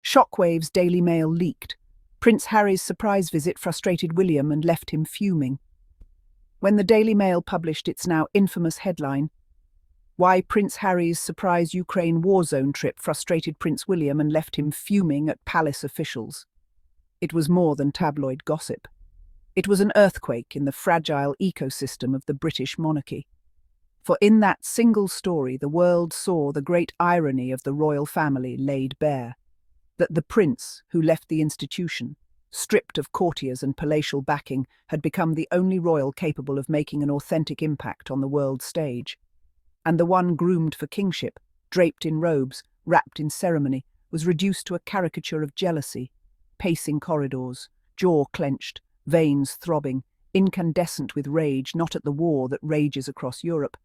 Shockwaves' Daily Mail leaked. Prince Harry's surprise visit frustrated William and left him fuming. When the Daily Mail published its now infamous headline, "Why Prince Harry's surprise Ukraine warzone trip frustrated Prince William and left him fuming at palace officials," it was more than tabloid gossip. It was an earthquake in the fragile ecosystem of the British monarchy. For in that single story, the world saw the great irony of the royal family laid bare. That the prince, who left the institution, stripped of courtiers and palatial backing, had become the only royal capable of making an authentic impact on the world stage. And the one groomed for kingship, draped in robes, wrapped in ceremony, was reduced to a caricature of jealousy, pacing corridors, jaw clenched, veins throbbing, incandescent with rage not at the war that rages across Europe,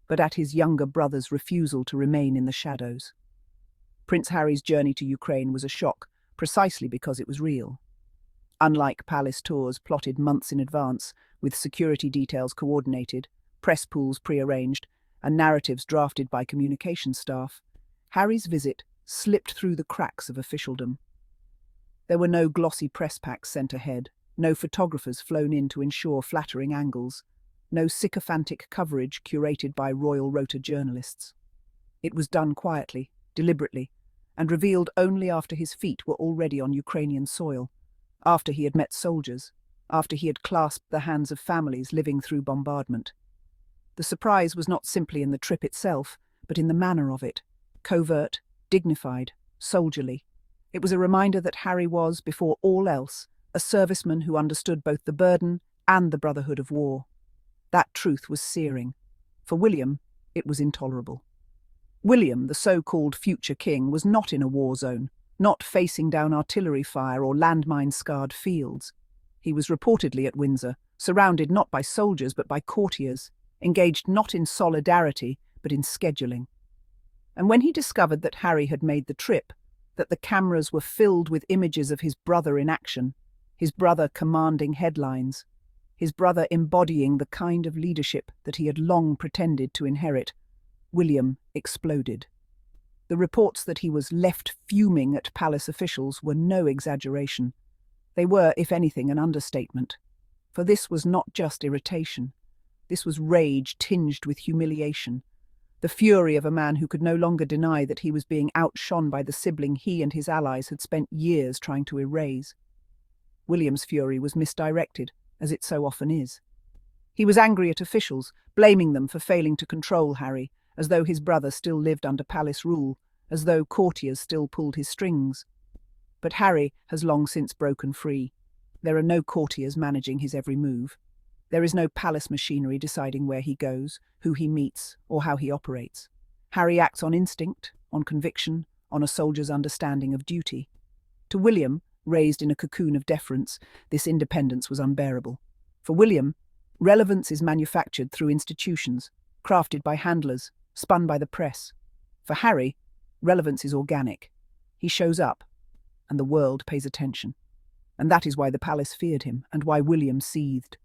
but at his younger brother's refusal to remain in the shadows. Prince Harry's journey to Ukraine was a shock, precisely because it was real. Unlike palace tours plotted months in advance, with security details coordinated, press pools pre-arranged, and narratives drafted by communications staff, Harry's visit slipped through the cracks of officialdom. There were no glossy press packs sent ahead, no photographers flown in to ensure flattering angles, no sycophantic coverage curated by royal rota journalists. It was done quietly, deliberately, and revealed only after his feet were already on Ukrainian soil, after he had met soldiers, after he had clasped the hands of families living through bombardment. The surprise was not simply in the trip itself, but in the manner of it, covert, dignified, soldierly. It was a reminder that Harry was, before all else, a serviceman who understood both the burden and the brotherhood of war. That truth was searing. For William, it was intolerable. William, the so-called future king, was not in a war zone, not facing down artillery fire or landmine-scarred fields. He was reportedly at Windsor, surrounded not by soldiers but by courtiers, engaged not in solidarity but in scheduling. And when he discovered that Harry had made the trip, that the cameras were filled with images of his brother in action, his brother commanding headlines, his brother embodying the kind of leadership that he had long pretended to inherit, William exploded. The reports that he was left fuming at palace officials were no exaggeration. They were, if anything, an understatement. For this was not just irritation. This was rage tinged with humiliation. The fury of a man who could no longer deny that he was being outshone by the sibling he and his allies had spent years trying to erase. William's fury was misdirected, as it so often is. He was angry at officials, blaming them for failing to control Harry, as though his brother still lived under palace rule, as though courtiers still pulled his strings. But Harry has long since broken free. There are no courtiers managing his every move. There is no palace machinery deciding where he goes, who he meets, or how he operates. Harry acts on instinct, on conviction, on a soldier's understanding of duty. To William, raised in a cocoon of deference, this independence was unbearable. For William, relevance is manufactured through institutions, crafted by handlers, spun by the press. For Harry, relevance is organic. He shows up, and the world pays attention. And that is why the palace feared him, and why William seethed.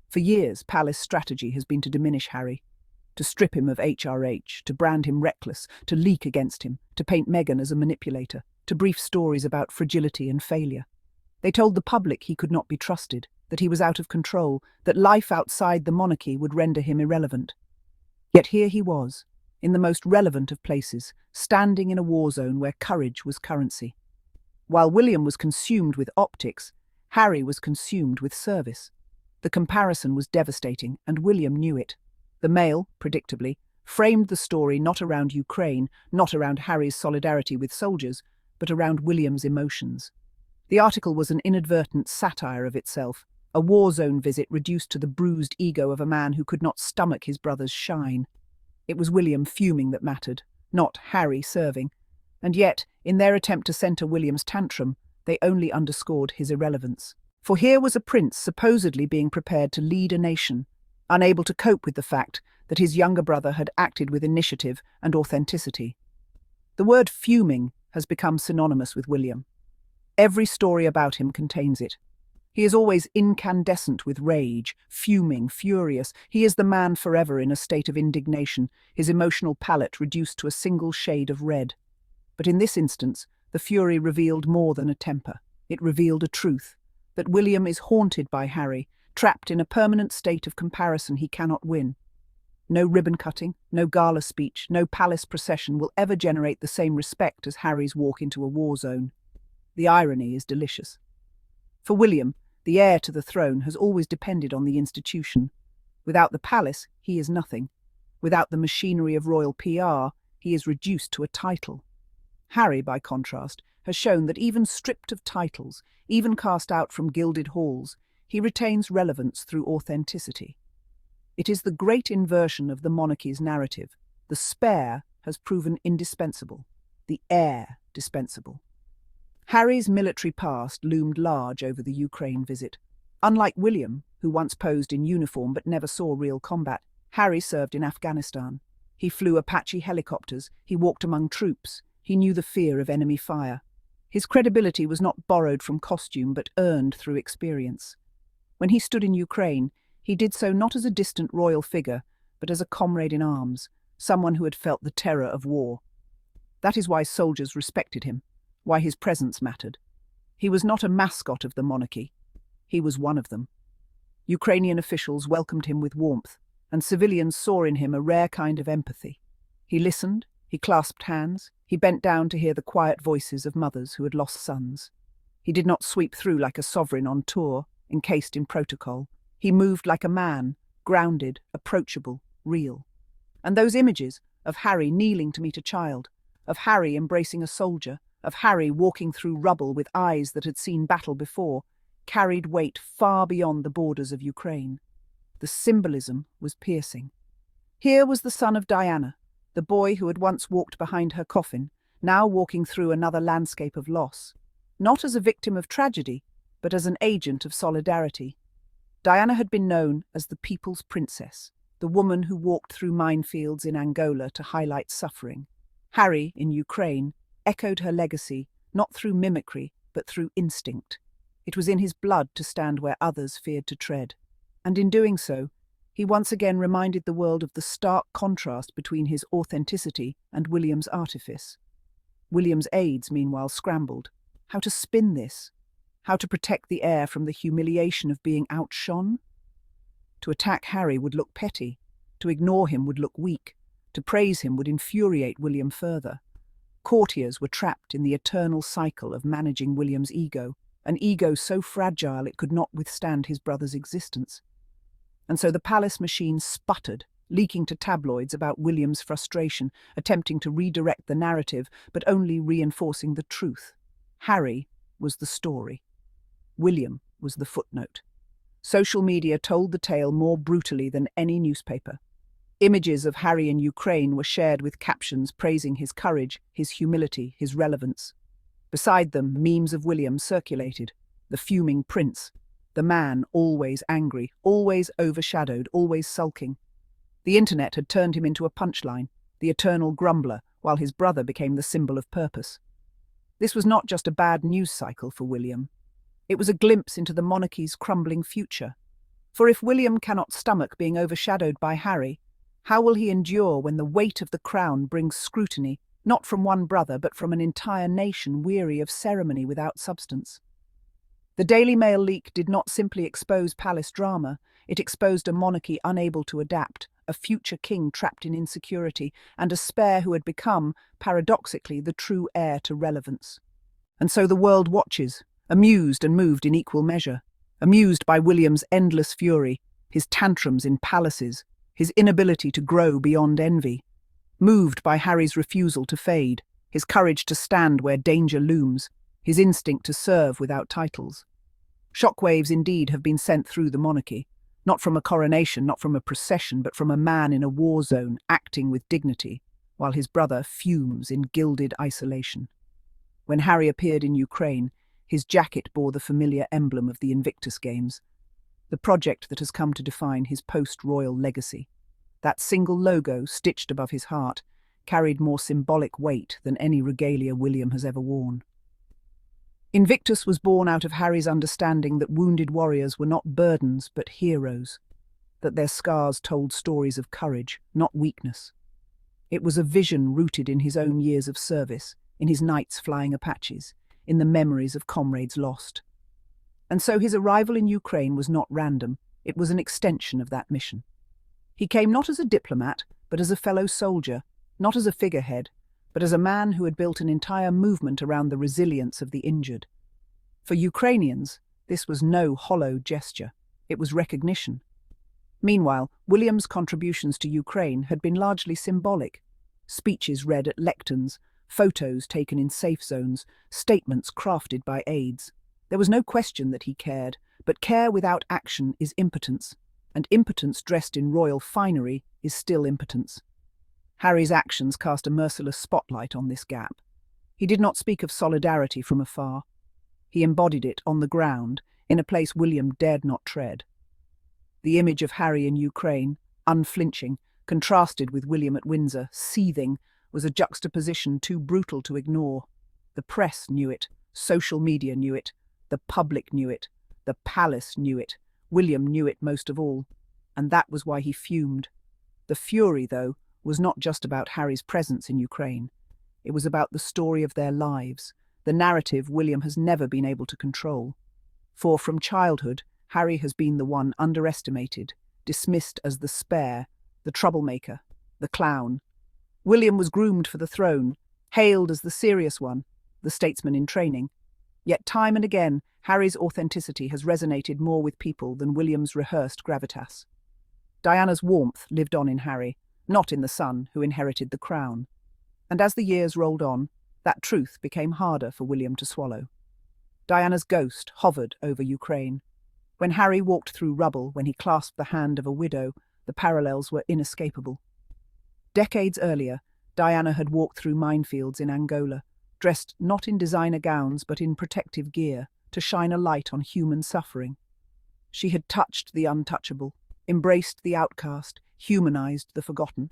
For years, palace strategy has been to diminish Harry, to strip him of HRH, to brand him reckless, to leak against him, to paint Meghan as a manipulator, to brief stories about fragility and failure. They told the public he could not be trusted, that he was out of control, that life outside the monarchy would render him irrelevant. Yet here he was, in the most relevant of places, standing in a war zone where courage was currency. While William was consumed with optics, Harry was consumed with service. The comparison was devastating, and William knew it. The Mail, predictably, framed the story not around Ukraine, not around Harry's solidarity with soldiers, but around William's emotions. The article was an inadvertent satire of itself, a war zone visit reduced to the bruised ego of a man who could not stomach his brother's shine. It was William fuming that mattered, not Harry serving. And yet, in their attempt to centre William's tantrum, they only underscored his irrelevance. For here was a prince supposedly being prepared to lead a nation, unable to cope with the fact that his younger brother had acted with initiative and authenticity. The word fuming has become synonymous with William. Every story about him contains it. He is always incandescent with rage, fuming, furious. He is the man forever in a state of indignation, his emotional palette reduced to a single shade of red. But in this instance, The fury revealed more than a temper. It revealed a truth, that William is haunted by Harry, trapped in a permanent state of comparison he cannot win. No ribbon-cutting, no gala speech, no palace procession will ever generate the same respect as Harry's walk into a war zone. The irony is delicious. For William, the heir to the throne has always depended on the institution. Without the palace, he is nothing. Without the machinery of royal PR, he is reduced to a title. Harry, by contrast, has shown that even stripped of titles, even cast out from gilded halls, he retains relevance through authenticity. It is the great inversion of the monarchy's narrative. The spare has proven indispensable, the heir dispensable. Harry's military past loomed large over the Ukraine visit. Unlike William, who once posed in uniform but never saw real combat, Harry served in Afghanistan. He flew Apache helicopters, he walked among troops, he knew the fear of enemy fire. His credibility was not borrowed from costume but earned through experience. When he stood in Ukraine, he did so not as a distant royal figure, but as a comrade in arms, someone who had felt the terror of war. That is why soldiers respected him, why his presence mattered. He was not a mascot of the monarchy. He was one of them. Ukrainian officials welcomed him with warmth, and civilians saw in him a rare kind of empathy. He listened, he clasped hands, he bent down to hear the quiet voices of mothers who had lost sons. He did not sweep through like a sovereign on tour, encased in protocol. He moved like a man, grounded, approachable, real. And those images of Harry kneeling to meet a child, of Harry embracing a soldier, of Harry walking through rubble with eyes that had seen battle before, carried weight far beyond the borders of Ukraine. The symbolism was piercing. Here was the son of Diana, the boy who had once walked behind her coffin, now walking through another landscape of loss, not as a victim of tragedy, but as an agent of solidarity. Diana had been known as the people's princess, the woman who walked through minefields in Angola to highlight suffering. Harry, in Ukraine, echoed her legacy, not through mimicry, but through instinct. It was in his blood to stand where others feared to tread. And in doing so, he once again reminded the world of the stark contrast between his authenticity and William's artifice. William's aides, meanwhile, scrambled. How to spin this? How to protect the heir from the humiliation of being outshone? To attack Harry would look petty. To ignore him would look weak. To praise him would infuriate William further. Courtiers were trapped in the eternal cycle of managing William's ego, an ego so fragile it could not withstand his brother's existence. And so the palace machine sputtered, leaking to tabloids about William's frustration, attempting to redirect the narrative, but only reinforcing the truth. Harry was the story. William was the footnote. Social media told the tale more brutally than any newspaper. Images of Harry in Ukraine were shared with captions praising his courage, his humility, his relevance. Beside them, memes of William circulated. The fuming prince, the man always angry, always overshadowed, always sulking. The internet had turned him into a punchline, the eternal grumbler, while his brother became the symbol of purpose. This was not just a bad news cycle for William. It was a glimpse into the monarchy's crumbling future. For if William cannot stomach being overshadowed by Harry, how will he endure when the weight of the crown brings scrutiny, not from one brother but from an entire nation weary of ceremony without substance? The Daily Mail leak did not simply expose palace drama, it exposed a monarchy unable to adapt, a future king trapped in insecurity, and a spare who had become, paradoxically, the true heir to relevance. And so the world watches, amused and moved in equal measure, amused by William's endless fury, his tantrums in palaces, his inability to grow beyond envy, moved by Harry's refusal to fade, his courage to stand where danger looms, his instinct to serve without titles. Shockwaves indeed have been sent through the monarchy, not from a coronation, not from a procession, but from a man in a war zone acting with dignity, while his brother fumes in gilded isolation. When Harry appeared in Ukraine, his jacket bore the familiar emblem of the Invictus Games, the project that has come to define his post-royal legacy. That single logo, stitched above his heart, carried more symbolic weight than any regalia William has ever worn. Invictus was born out of Harry's understanding that wounded warriors were not burdens but heroes, that their scars told stories of courage, not weakness. It was a vision rooted in his own years of service, in his nights flying Apaches, in the memories of comrades lost. And so his arrival in Ukraine was not random, it was an extension of that mission. He came not as a diplomat, but as a fellow soldier, not as a figurehead, but as a man who had built an entire movement around the resilience of the injured. For Ukrainians, this was no hollow gesture, it was recognition. Meanwhile, William's contributions to Ukraine had been largely symbolic. Speeches read at lecterns, photos taken in safe zones, statements crafted by aides. There was no question that he cared, but care without action is impotence, and impotence dressed in royal finery is still impotence. Harry's actions cast a merciless spotlight on this gap. He did not speak of solidarity from afar. He embodied it on the ground, in a place William dared not tread. The image of Harry in Ukraine, unflinching, contrasted with William at Windsor, seething, was a juxtaposition too brutal to ignore. The press knew it, social media knew it, the public knew it, the palace knew it, William knew it most of all, and that was why he fumed. The fury, though, was not just about Harry's presence in Ukraine. It was about the story of their lives, the narrative William has never been able to control. For from childhood, Harry has been the one underestimated, dismissed as the spare, the troublemaker, the clown. William was groomed for the throne, hailed as the serious one, the statesman in training. Yet time and again, Harry's authenticity has resonated more with people than William's rehearsed gravitas. Diana's warmth lived on in Harry, not in the son who inherited the crown. And as the years rolled on, that truth became harder for William to swallow. Diana's ghost hovered over Ukraine. When Harry walked through rubble, when he clasped the hand of a widow, the parallels were inescapable. Decades earlier, Diana had walked through minefields in Angola, dressed not in designer gowns but in protective gear, to shine a light on human suffering. She had touched the untouchable, embraced the outcast, humanized the forgotten.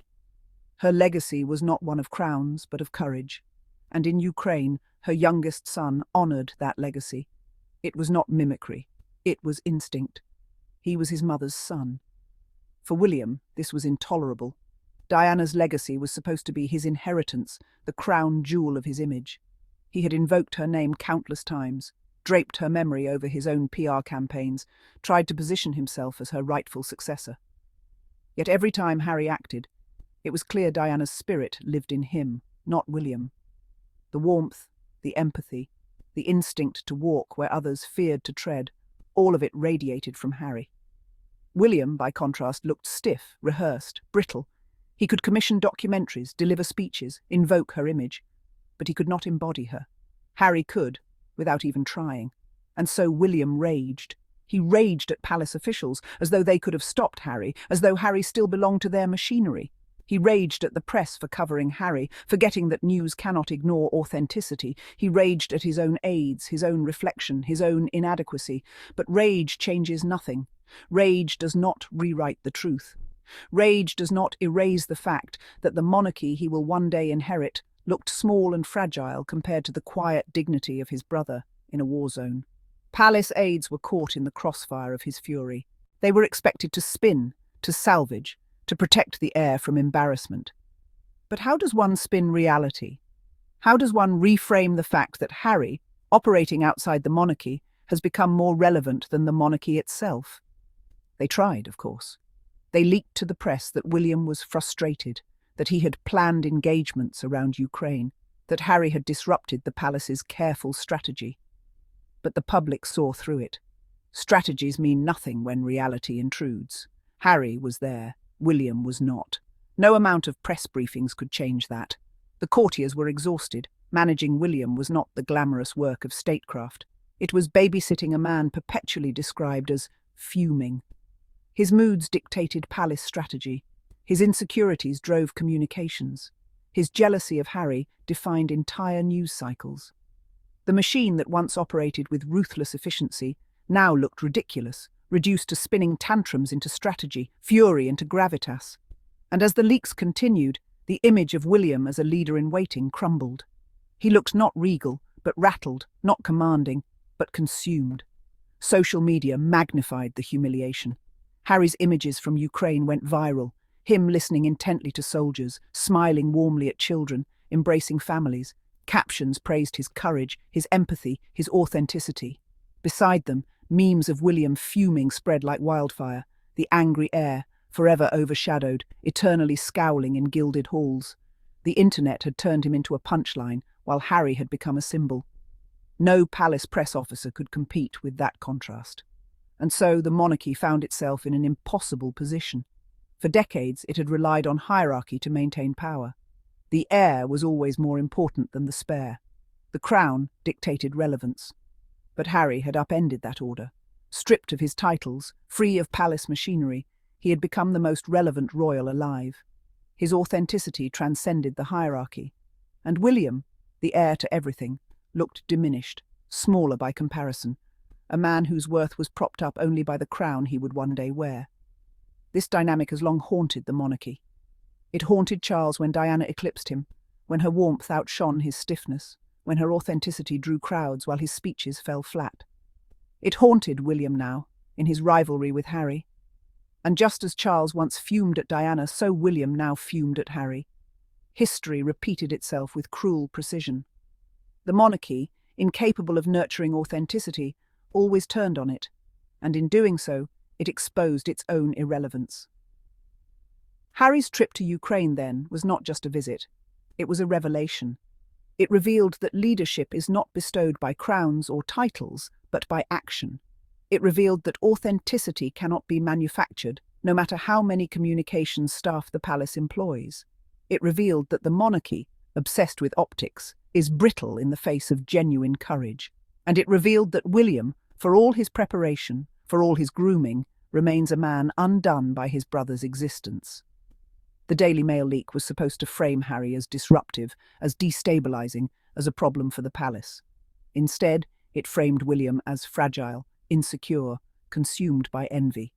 Her legacy was not one of crowns but of courage, and in Ukraine, her youngest son honored that legacy. It was not mimicry, it was instinct. He was his mother's son. For William, this was intolerable. Diana's legacy was supposed to be his inheritance, the crown jewel of his image. He had invoked her name countless times, draped her memory over his own PR campaigns, tried to position himself as her rightful successor. Yet every time Harry acted, it was clear Diana's spirit lived in him, not William. The warmth, the empathy, the instinct to walk where others feared to tread, all of it radiated from Harry. William, by contrast, looked stiff, rehearsed, brittle. He could commission documentaries, deliver speeches, invoke her image, but he could not embody her. Harry could, without even trying. And so William raged. He raged at palace officials, as though they could have stopped Harry, as though Harry still belonged to their machinery. He raged at the press for covering Harry, forgetting that news cannot ignore authenticity. He raged at his own aides, his own reflection, his own inadequacy. But rage changes nothing. Rage does not rewrite the truth. Rage does not erase the fact that the monarchy he will one day inherit looked small and fragile compared to the quiet dignity of his brother in a war zone. Palace aides were caught in the crossfire of his fury. They were expected to spin, to salvage, to protect the heir from embarrassment. But how does one spin reality? How does one reframe the fact that Harry, operating outside the monarchy, has become more relevant than the monarchy itself? They tried, of course. They leaked to the press that William was frustrated, that he had planned engagements around Ukraine, that Harry had disrupted the palace's careful strategy. But the public saw through it. Strategies mean nothing when reality intrudes. Harry was there, William was not. No amount of press briefings could change that. The courtiers were exhausted. Managing William was not the glamorous work of statecraft. It was babysitting a man perpetually described as fuming. His moods dictated palace strategy. His insecurities drove communications. His jealousy of Harry defined entire news cycles. The machine that once operated with ruthless efficiency now looked ridiculous, reduced to spinning tantrums into strategy, fury into gravitas. And as the leaks continued, the image of William as a leader-in-waiting crumbled. He looked not regal, but rattled, not commanding, but consumed. Social media magnified the humiliation. Harry's images from Ukraine went viral, him listening intently to soldiers, smiling warmly at children, embracing families, Captions praised his courage, his empathy, his authenticity. Beside them, memes of William fuming spread like wildfire, the angry heir, forever overshadowed, eternally scowling in gilded halls. The internet had turned him into a punchline, while Harry had become a symbol. No palace press officer could compete with that contrast. And so the monarchy found itself in an impossible position. For decades, it had relied on hierarchy to maintain power. The heir was always more important than the spare. The crown dictated relevance. But Harry had upended that order. Stripped of his titles, free of palace machinery, he had become the most relevant royal alive. His authenticity transcended the hierarchy. And William, the heir to everything, looked diminished, smaller by comparison, a man whose worth was propped up only by the crown he would one day wear. This dynamic has long haunted the monarchy. It haunted Charles when Diana eclipsed him, when her warmth outshone his stiffness, when her authenticity drew crowds while his speeches fell flat. It haunted William now, in his rivalry with Harry. And just as Charles once fumed at Diana, so William now fumed at Harry. History repeated itself with cruel precision. The monarchy, incapable of nurturing authenticity, always turned on it, and in doing so, it exposed its own irrelevance. Harry's trip to Ukraine, then, was not just a visit. It was a revelation. It revealed that leadership is not bestowed by crowns or titles, but by action. It revealed that authenticity cannot be manufactured, no matter how many communications staff the palace employs. It revealed that the monarchy, obsessed with optics, is brittle in the face of genuine courage. And it revealed that William, for all his preparation, for all his grooming, remains a man undone by his brother's existence. The Daily Mail leak was supposed to frame Harry as disruptive, as destabilizing, as a problem for the palace. Instead, it framed William as fragile, insecure, consumed by envy.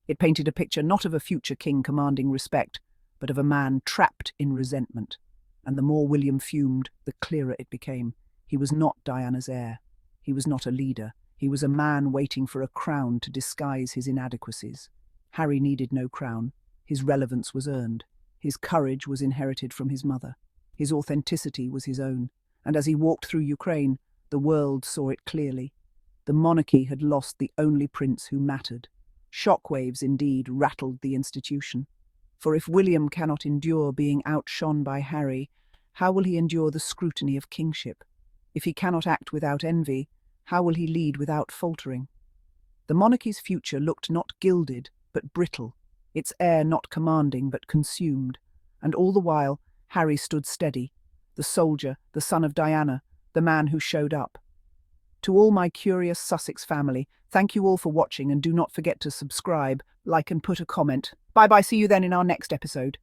It painted a picture not of a future king commanding respect, but of a man trapped in resentment. And the more William fumed, the clearer it became. He was not Diana's heir. He was not a leader. He was a man waiting for a crown to disguise his inadequacies. Harry needed no crown. His relevance was earned. His courage was inherited from his mother. His authenticity was his own. And as he walked through Ukraine, the world saw it clearly. The monarchy had lost the only prince who mattered. Shockwaves, indeed, rattled the institution. For if William cannot endure being outshone by Harry, how will he endure the scrutiny of kingship? If he cannot act without envy, how will he lead without faltering? The monarchy's future looked not gilded, but brittle, its heir not commanding but consumed, and all the while Harry stood steady, the soldier, the son of Diana, the man who showed up. To all my curious Sussex family, thank you all for watching, and do not forget to subscribe, like and put a comment. Bye-bye, see you then in our next episode.